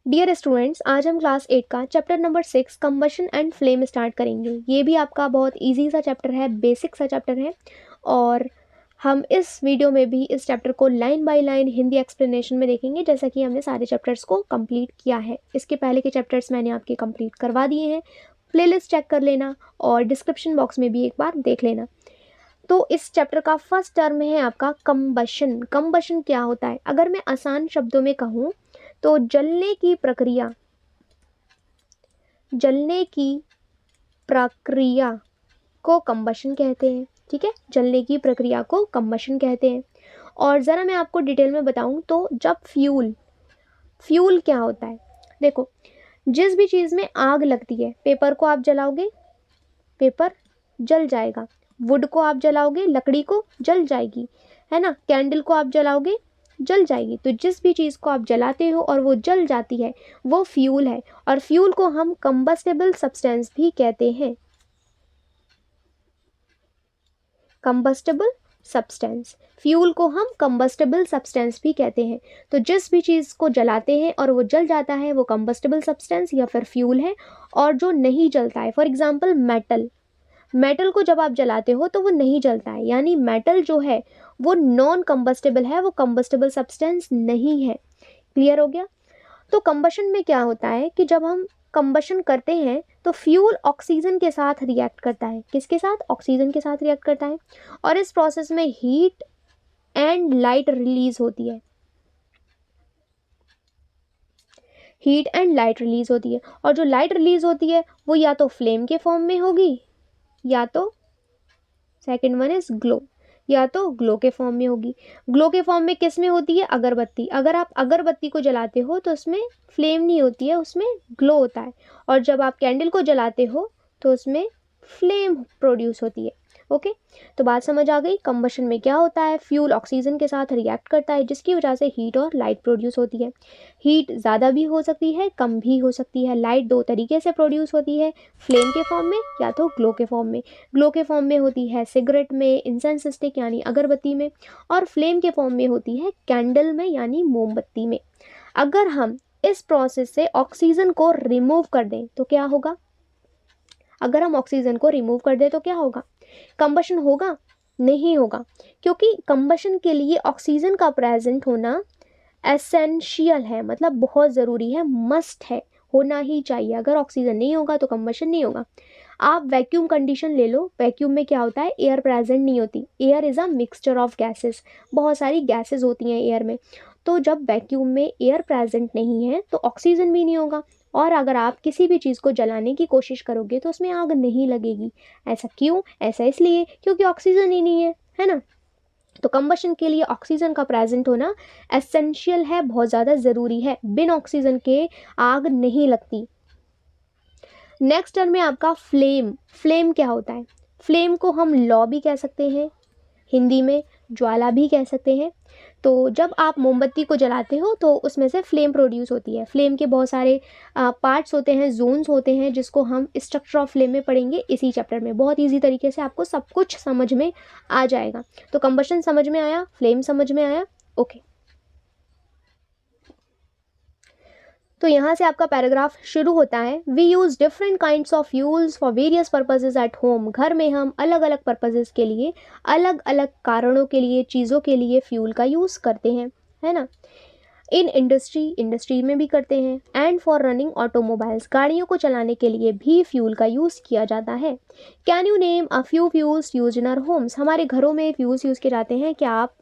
Dear students, आज हम class 8 का chapter number 6 combustion and flame start करेंगे। ये भी आपका बहुत इजी सा चैप्टर है, बेसिक सा चैप्टर है और हम इस वीडियो में भी इस चैप्टर को line by line Hindi explanation में देखेंगे, जैसा कि हमने सारे चैप्टर्स को कंप्लीट किया है। इसके पहले के चैप्टर्स मैंने आपके कंप्लीट करवा दिए हैं, प्लेलिस्ट चेक कर लेना और डिस्क्रिप्शन बॉक्स में भी एक बार देख लेना। तो इस चैप्टर का फर्स्ट टर्म है आपका कंबशन। कंबशन क्या होता है? अगर मैं आसान शब्दों में कहूँ तो जलने की प्रक्रिया को कंबशन कहते हैं। ठीक है, जलने की प्रक्रिया को कंबशन कहते हैं। और ज़रा मैं आपको डिटेल में बताऊं तो जब फ्यूल क्या होता है, देखो, जिस भी चीज़ में आग लगती है, पेपर को आप जलाओगे, पेपर जल जाएगा। वुड को आप जलाओगे, लकड़ी को जल जाएगी, है ना। कैंडल को आप जलाओगे, जल जाएगी। तो जिस भी चीज़ को आप जलाते हो और वो जल जाती है, वो फ्यूल है। और फ्यूल को हम कंबस्टेबल सब्सटेंस भी कहते हैं। कंबस्टेबल सब्सटेंस, फ्यूल को हम कंबस्टेबल सब्सटेंस भी कहते हैं। तो जिस भी चीज़ को जलाते हैं और वो जल जाता है, वो कंबस्टेबल सब्सटेंस या फिर फ्यूल है। और जो नहीं जलता है, फॉर एग्जाम्पल मेटल को जब आप जलाते हो तो वो नहीं जलता है, यानी मेटल जो है वो नॉन कंबस्टेबल है, वो कंबस्टेबल सब्सटेंस नहीं है। क्लियर हो गया? तो कंबशन में क्या होता है कि जब हम कंबशन करते हैं तो फ्यूल ऑक्सीजन के साथ रिएक्ट करता है। किसके साथ? ऑक्सीजन के साथ रिएक्ट करता है। और इस प्रोसेस में हीट एंड लाइट रिलीज होती है। हीट एंड लाइट रिलीज होती है। और जो लाइट रिलीज होती है वो या तो फ्लेम के फॉर्म में होगी, या तो सेकेंड वन इज ग्लो, या तो ग्लो के फॉर्म में होगी। ग्लो के फॉर्म में किस में होती है? अगरबत्ती। अगर आप अगरबत्ती को जलाते हो तो उसमें फ्लेम नहीं होती है, उसमें ग्लो होता है। और जब आप कैंडल को जलाते हो तो उसमें फ्लेम प्रोड्यूस होती है। ओके, तो बात समझ आ गई। कंबशन में क्या होता है? फ्यूल ऑक्सीजन के साथ रिएक्ट करता है, जिसकी वजह से हीट और लाइट प्रोड्यूस होती है। हीट ज़्यादा भी हो सकती है, कम भी हो सकती है। लाइट दो तरीके से प्रोड्यूस होती है, फ्लेम के फॉर्म में या तो ग्लो के फॉर्म में। ग्लो के फॉर्म में होती है सिगरेट में, इंसेंस स्टिक यानी अगरबत्ती में, और फ्लेम के फॉर्म में होती है कैंडल में यानी मोमबत्ती में। अगर हम इस प्रोसेस से ऑक्सीजन को रिमूव कर दें तो क्या होगा? अगर हम ऑक्सीजन को रिमूव कर दें तो क्या होगा? कंबशन होगा? नहीं होगा, क्योंकि कंबशन के लिए ऑक्सीजन का प्रेजेंट होना एसेंशियल है, मतलब बहुत ज़रूरी है, मस्ट है, होना ही चाहिए। अगर ऑक्सीजन नहीं होगा तो कंबशन नहीं होगा। आप वैक्यूम कंडीशन ले लो, वैक्यूम में क्या होता है? एयर प्रेजेंट नहीं होती। Air is a mixture of gases, बहुत सारी गैसेस होती हैं एयर में। तो जब वैक्यूम में एयर प्रेजेंट नहीं है तो ऑक्सीजन भी नहीं होगा। और अगर आप किसी भी चीज़ को जलाने की कोशिश करोगे तो उसमें आग नहीं लगेगी। ऐसा क्यों? ऐसा इसलिए क्योंकि ऑक्सीजन ही नहीं है ना। तो कंबशन के लिए ऑक्सीजन का प्रेजेंट होना एसेंशियल है, बहुत ज़्यादा ज़रूरी है। बिन ऑक्सीजन के आग नहीं लगती। नेक्स्ट टर्म में आपका फ्लेम। फ्लेम क्या होता है? फ्लेम को हम लौ भी कह सकते हैं, हिंदी में ज्वाला भी कह सकते हैं। तो जब आप मोमबत्ती को जलाते हो तो उसमें से फ्लेम प्रोड्यूस होती है। फ्लेम के बहुत सारे पार्ट्स होते हैं, जोन्स होते हैं, जिसको हम स्ट्रक्चर ऑफ फ्लेम में पढ़ेंगे इसी चैप्टर में। बहुत इजी तरीके से आपको सब कुछ समझ में आ जाएगा। तो कंबशन समझ में आया, फ्लेम समझ में आया। ओके, तो यहाँ से आपका पैराग्राफ शुरू होता है। We use different kinds of fuels for various purposes at home. घर में हम अलग अलग पर्पजेज के लिए, अलग अलग कारणों के लिए, चीज़ों के लिए फ्यूल का यूज़ करते हैं, है ना। इन इंडस्ट्री में भी करते हैं। एंड फॉर रनिंग ऑटोमोबाइल्स, गाड़ियों को चलाने के लिए भी फ्यूल का यूज़ किया जाता है। Can you name a few fuels use in our homes? हमारे घरों में फ्यूल्स यूज़ किए जाते हैं, क्या आप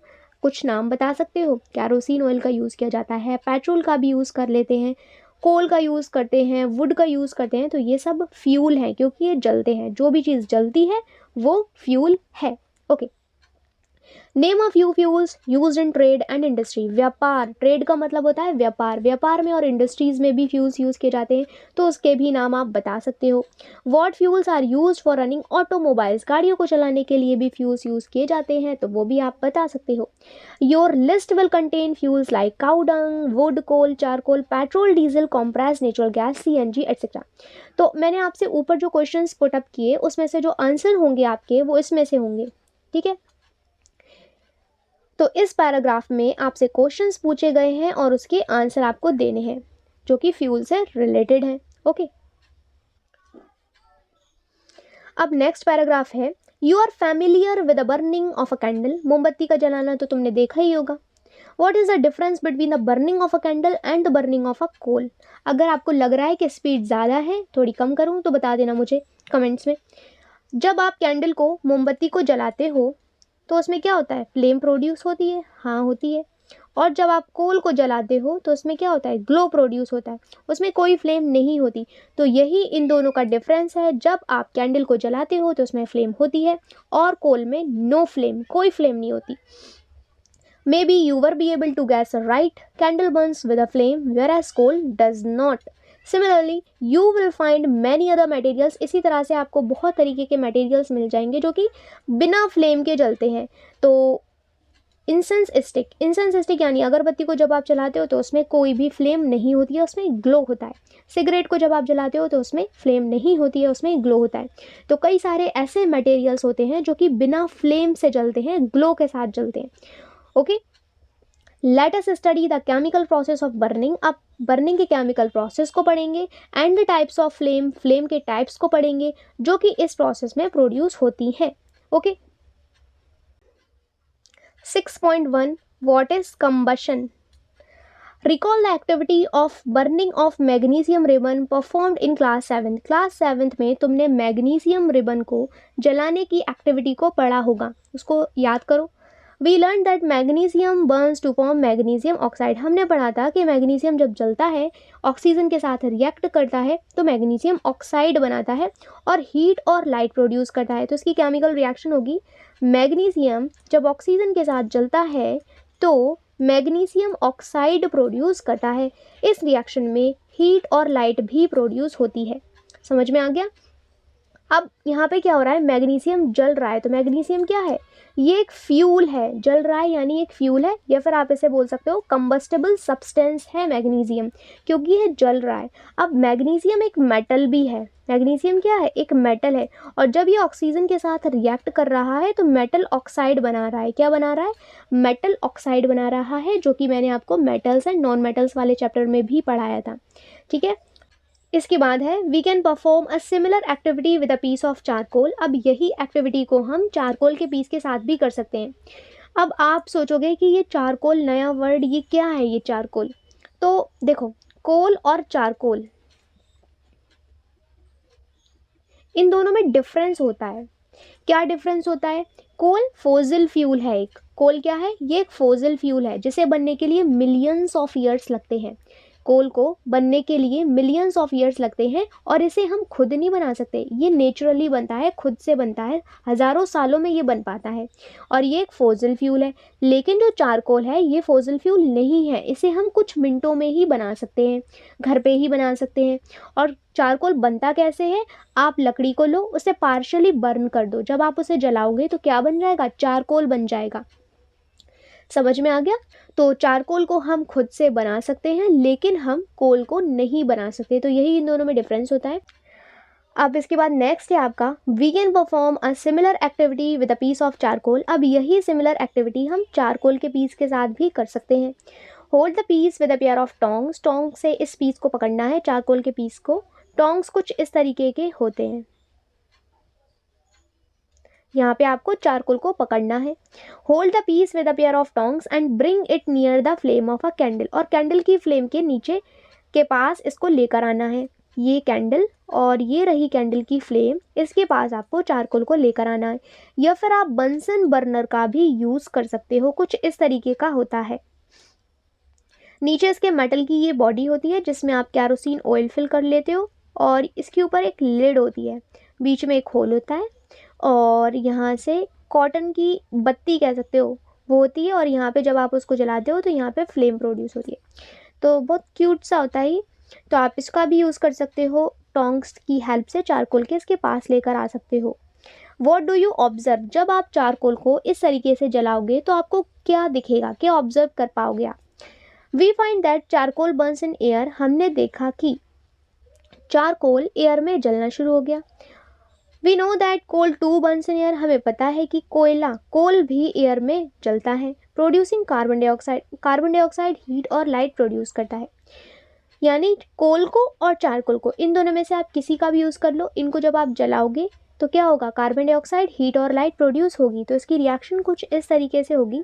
कुछ नाम बता सकते हो? कैरोसिन ऑयल का यूज़ किया जाता है, पेट्रोल का भी यूज़ कर लेते हैं, कोल का यूज़ करते हैं, वुड का यूज़ करते हैं। तो ये सब फ्यूल हैं, क्योंकि ये जलते हैं। जो भी चीज़ जलती है वो फ्यूल है। Okay, name of few fuels used in trade and industry. व्यापार, ट्रेड का मतलब होता है व्यापार। व्यापार में और इंडस्ट्रीज में भी फ्यूल्स यूज़ किए जाते हैं, तो उसके भी नाम आप बता सकते हो। What fuels are used for running automobiles? गाड़ियों को चलाने के लिए भी फ्यूल्स यूज़ किए जाते हैं, तो वो भी आप बता सकते हो। Your list will contain fuels like cow dung, wood, coal, charcoal, petrol, diesel, compress natural gas, CNG etcetera. तो मैंने आपसे ऊपर जो क्वेश्चंस पुट अप किए, उसमें से जो आंसर होंगे आपके वो इसमें से होंगे। ठीक है, तो इस पैराग्राफ में आपसे क्वेश्चंस पूछे गए हैं और उसके आंसर आपको देने हैं। जो कि फ्यूल से रिलेटेड है। ओके, अब नेक्स्ट पैराग्राफ है, you are familiar with the burning of a candle. मोमबत्ती का जलाना तो तुमने देखा ही होगा। What is the difference between the burning of a candle and the burning of a coal. अगर आपको लग रहा है कि स्पीड ज़्यादा है, थोड़ी कम करूँ, तो बता देना मुझे कमेंट्स में। जब आप कैंडल को, मोमबत्ती को जलाते हो तो उसमें क्या होता है, फ्लेम प्रोड्यूस होती है, हाँ होती है। और जब आप कोल को जलाते हो तो उसमें क्या होता है, ग्लो प्रोड्यूस होता है, उसमें कोई फ्लेम नहीं होती। तो यही इन दोनों का डिफरेंस है। जब आप कैंडल को जलाते हो तो उसमें फ्लेम होती है और कोल में नो फ्लेम, कोई फ्लेम नहीं होती। Maybe you were be able to guess right. Candle burns with a flame whereas coal does not. Similarly, you will find many other materials. इसी तरह से आपको बहुत तरीके के materials मिल जाएंगे जो कि बिना फ्लेम के जलते हैं। तो इंसेंस स्टिक यानी अगरबत्ती को जब आप जलाते हो तो उसमें कोई भी फ्लेम नहीं होती है, उसमें ग्लो होता है। सिगरेट को जब आप जलाते हो तो उसमें फ्लेम नहीं होती है, उसमें ग्लो होता है। तो कई सारे ऐसे मटेरियल्स होते हैं जो कि बिना फ्लेम से जलते हैं, ग्लो के साथ जलते हैं। Okay, let us study the chemical process of burning. आप बर्निंग के केमिकल प्रोसेस को पढ़ेंगे and the types of flame, flame के टाइप्स को पढ़ेंगे जो कि इस प्रोसेस में प्रोड्यूस होती हैं। Okay, 6.1 what is combustion. Recall the activity of burning of magnesium ribbon performed in class 7। Class 7 में तुमने मैग्नीशियम रिबन को जलाने की एक्टिविटी को पढ़ा होगा, उसको याद करो। We learn that magnesium burns to form magnesium oxide. हमने पढ़ा था कि मैग्नीशियम जब जलता है, ऑक्सीजन के साथ रिएक्ट करता है तो मैग्नीशियम ऑक्साइड बनाता है और हीट और लाइट प्रोड्यूस करता है। तो इसकी केमिकल रिएक्शन होगी, मैग्नीशियम जब ऑक्सीजन के साथ जलता है तो मैग्नीशियम ऑक्साइड प्रोड्यूस करता है। इस रिएक्शन में हीट और लाइट भी प्रोड्यूस होती है। समझ में आ गया। अब यहाँ पे क्या हो रहा है, मैग्नीशियम जल रहा है। तो मैग्नीशियम क्या है, ये एक फ्यूल है, जल रहा है यानी एक फ्यूल है, या फिर आप इसे बोल सकते हो कंबस्टेबल सब्सटेंस है मैग्नीशियम, क्योंकि ये जल रहा है। अब मैग्नीशियम एक मेटल भी है, मैग्नीशियम क्या है, एक मेटल है। और जब ये ऑक्सीजन के साथ रिएक्ट कर रहा है तो मेटल ऑक्साइड बना रहा है। क्या बना रहा है, मेटल ऑक्साइड बना रहा है, जो कि मैंने आपको मेटल्स एंड नॉन मेटल्स वाले चैप्टर में भी पढ़ाया था। ठीक है, इसके बाद है we can perform a similar activity with a piece of charcoal. अब यही एक्टिविटी को हम चारकोल के पीस के साथ भी कर सकते हैं। अब आप सोचोगे कि ये चारकोल नया वर्ड, ये क्या है ये चारकोल। तो देखो, कोल और चारकोल, इन दोनों में डिफरेंस होता है। क्या डिफरेंस होता है, कोल फोसिल फ्यूल है। एक कोल क्या है, ये एक फोसिल फ्यूल है जिसे बनने के लिए मिलियंस ऑफ ईयर्स लगते हैं। कोल को बनने के लिए मिलियंस ऑफ ईयर्स लगते हैं और इसे हम खुद नहीं बना सकते, ये नेचुरली बनता है, खुद से बनता है, हज़ारों सालों में ये बन पाता है। और ये एक फोसिल फ्यूल है। लेकिन जो चारकोल है ये फोसिल फ्यूल नहीं है, इसे हम कुछ मिनटों में ही बना सकते हैं, घर पे ही बना सकते हैं। और चारकोल बनता कैसे है, आप लकड़ी को लो, उसे पार्शियली बर्न कर दो, जब आप उसे जलाओगे तो क्या बन जाएगा, चारकोल बन जाएगा। समझ में आ गया। तो चारकोल को हम खुद से बना सकते हैं लेकिन हम कोल को नहीं बना सकते। तो यही इन दोनों में डिफरेंस होता है। अब इसके बाद नेक्स्ट है आपका, we can perform a similar activity with a piece of charcoal. अब यही सिमिलर एक्टिविटी हम चारकोल के पीस के साथ भी कर सकते हैं। Hold the piece with a pair of tongs. Tong से इस पीस को पकड़ना है, चारकोल के पीस को। टोंग्स कुछ इस तरीके के होते हैं, यहाँ पे आपको चारकोल को पकड़ना है। Hold the piece with a pair of tongs and bring it near the flame of a candle. और कैंडल की फ्लेम के नीचे के पास इसको लेकर आना है। ये कैंडल और ये रही कैंडल की फ्लेम, इसके पास आपको चारकोल को लेकर आना है। या फिर आप बंसन बर्नर का भी यूज़ कर सकते हो, कुछ इस तरीके का होता है। नीचे इसके मेटल की ये बॉडी होती है जिसमें आप कैरोसिन ऑयल फिल कर लेते हो और इसके ऊपर एक लिड होती है, बीच में एक होल होता है और यहाँ से कॉटन की बत्ती कह सकते हो वो होती है और यहाँ पे जब आप उसको जलाते हो तो यहाँ पे फ्लेम प्रोड्यूस होती है। तो बहुत क्यूट सा होता है ये। तो आप इसका भी यूज़ कर सकते हो, टोंग्स की हेल्प से चारकोल के इसके पास लेकर आ सकते हो। वॉट डू यू ऑब्जर्व, जब आप चारकोल को इस तरीके से जलाओगे तो आपको क्या दिखेगा, क्या ऑब्जर्व कर पाओगे आप। We find that charcoal burns in air. हमने देखा कि चारकोल एयर में जलना शुरू हो गया। We know that coal too burns in air. हमें पता है कि कोल भी एयर में जलता है, producing carbon dioxide. Carbon dioxide heat और लाइट प्रोड्यूस करता है। यानी कोल को और चारकोल को, इन दोनों में से आप किसी का भी यूज़ कर लो। इनको जब आप जलाओगे तो क्या होगा, कार्बन डाइऑक्साइड, हीट और लाइट प्रोड्यूस होगी। तो इसकी रिएक्शन कुछ इस तरीके से होगी,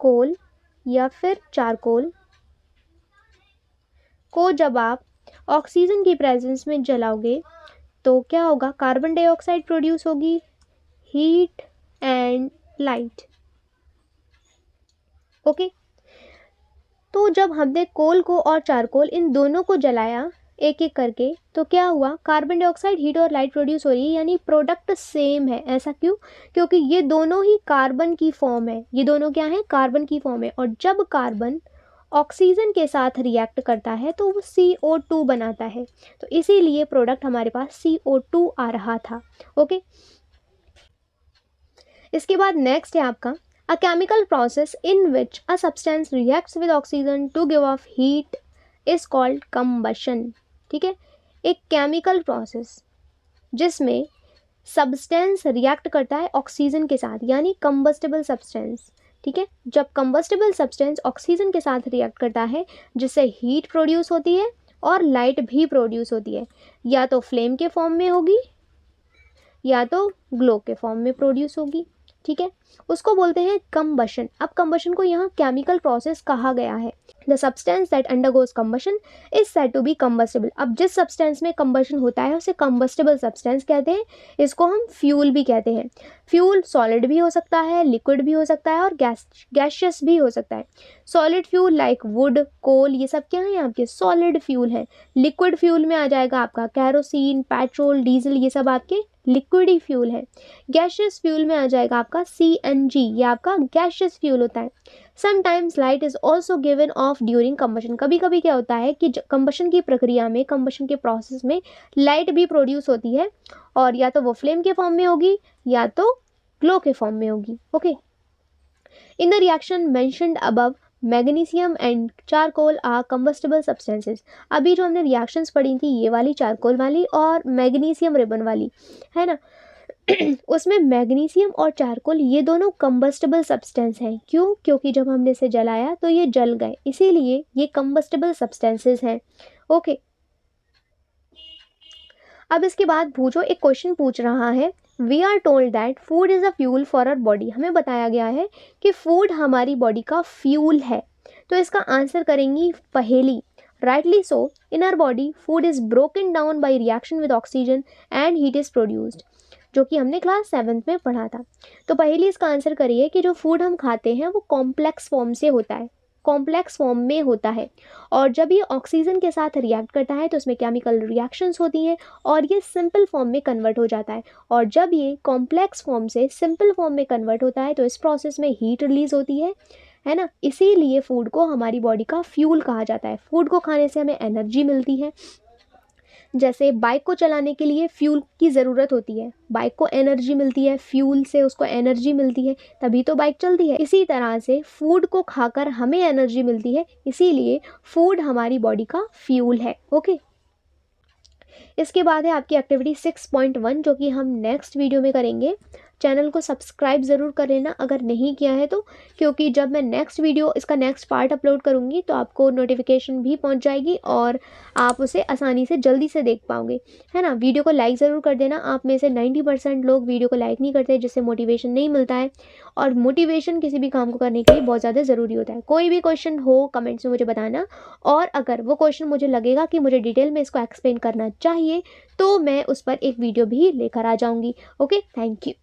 कोल या फिर चारकोल को जब आप ऑक्सीजन की प्रेजेंस में जलाओगे तो क्या होगा, कार्बन डाइऑक्साइड प्रोड्यूस होगी, हीट एंड लाइट। ओके, तो जब हमने कोल को और चारकोल इन दोनों को जलाया एक एक करके तो क्या हुआ, कार्बन डाइऑक्साइड, हीट और लाइट प्रोड्यूस हो रही है, यानी प्रोडक्ट सेम है। ऐसा क्यों, क्योंकि ये दोनों ही कार्बन की फॉर्म है, ये दोनों क्या है, कार्बन की फॉर्म है। और जब कार्बन ऑक्सीजन के साथ रिएक्ट करता है तो वो CO2 बनाता है, तो इसीलिए प्रोडक्ट हमारे पास CO2 आ रहा था। ओके, इसके बाद नेक्स्ट है आपका a chemical process in which a substance reacts with oxygen to give off heat is called combustion. ठीक है, एक केमिकल प्रोसेस जिसमें सब्सटेंस रिएक्ट करता है ऑक्सीजन के साथ, यानी कंबस्टेबल सब्सटेंस। ठीक है, जब कंबस्टेबल सब्सटेंस ऑक्सीजन के साथ रिएक्ट करता है जिससे हीट प्रोड्यूस होती है और लाइट भी प्रोड्यूस होती है, या तो फ्लेम के फॉर्म में होगी या तो ग्लो के फॉर्म में प्रोड्यूस होगी। ठीक है, उसको बोलते हैं कंबशन। अब कंबशन को यहाँ केमिकल प्रोसेस कहा गया है। The substance that undergoes combustion is said to be combustible. अब जिस सब्सटेंस में कंबशन होता है उसे कंबस्टेबल सब्सटेंस कहते हैं। इसको हम फ्यूल भी कहते हैं। फ्यूल सॉलिड भी हो सकता है, लिक्विड भी हो सकता है और गैशियस भी हो सकता है। सॉलिड फ्यूल लाइक वुड, कोल, ये सब क्या है आपके सॉलिड फ्यूल हैं। लिक्विड फ्यूल में आ जाएगा आपका कैरोसिन, पेट्रोल, डीजल, ये सब आपके लिक्विड ही फ्यूल है। गैशियस फ्यूल में आ जाएगा आपका CNG, ये आपका गैशियस फ्यूल होता है। Sometimes light is also given of during combustion. कभी कभी क्या होता है कि कंबशन की प्रक्रिया में, कंबशन के प्रोसेस में लाइट भी प्रोड्यूस होती है, और या तो वो फ्लेम के फॉर्म में होगी या तो ग्लो के फॉर्म में होगी। Okay, in the reaction mentioned above magnesium and charcoal are combustible substances. अभी जो हमने रिएक्शंस पढ़ी थी, ये वाली चारकोल वाली और मैग्नीशियम रिबन वाली, है ना, उसमें मैग्नीशियम और चारकोल ये दोनों कंबस्टेबल सब्सटेंस हैं। क्यों, क्योंकि जब हमने इसे जलाया तो ये जल गए, इसीलिए ये कंबस्टेबल सब्सटेंसेस हैं। ओके, अब इसके बाद भूजो एक क्वेश्चन पूछ रहा है, we are told that food is a fuel for our body. हमें बताया गया है कि फूड हमारी बॉडी का फ्यूल है, तो इसका आंसर करेंगी Paheli. Rightly so, in our body food is broken down by reaction with oxygen and heat is produced, जो कि हमने क्लास 7th में पढ़ा था। तो पहेली इसका आंसर करिए कि जो फूड हम खाते हैं वो कॉम्प्लेक्स फॉर्म से होता है, कॉम्प्लेक्स फॉर्म में होता है, और जब ये ऑक्सीजन के साथ रिएक्ट करता है तो उसमें केमिकल रिएक्शंस होती हैं और ये सिंपल फॉर्म में कन्वर्ट हो जाता है। और जब ये कॉम्प्लेक्स फॉर्म से सिंपल फॉर्म में कन्वर्ट होता है तो इस प्रोसेस में हीट रिलीज होती है ना। इसीलिए फूड को हमारी बॉडी का फ्यूल कहा जाता है। फूड को खाने से हमें एनर्जी मिलती है। जैसे बाइक को चलाने के लिए फ्यूल की ज़रूरत होती है, बाइक को एनर्जी मिलती है, फ्यूल से उसको एनर्जी मिलती है, तभी तो बाइक चलती है। इसी तरह से फूड को खाकर हमें एनर्जी मिलती है, इसीलिए फूड हमारी बॉडी का फ्यूल है। ओके, इसके बाद है आपकी एक्टिविटी 6.1 जो कि हम नेक्स्ट वीडियो में करेंगे। चैनल को सब्सक्राइब ज़रूर कर लेना अगर नहीं किया है तो, क्योंकि जब मैं नेक्स्ट वीडियो इसका नेक्स्ट पार्ट अपलोड करूँगी तो आपको नोटिफिकेशन भी पहुँच जाएगी और आप उसे आसानी से जल्दी से देख पाओगे, है ना। वीडियो को लाइक ज़रूर कर देना। आप में से 90% लोग वीडियो को लाइक नहीं करते, जिससे मोटिवेशन नहीं मिलता है, और मोटिवेशन किसी भी काम को करने के लिए बहुत ज़्यादा ज़रूरी होता है। कोई भी क्वेश्चन हो कमेंट्स में मुझे बताना, और अगर वो क्वेश्चन मुझे लगेगा कि मुझे डिटेल में इसको एक्सप्लेन करना चाहिए तो मैं उस पर एक वीडियो भी लेकर आ जाऊँगी। Okay, thank you.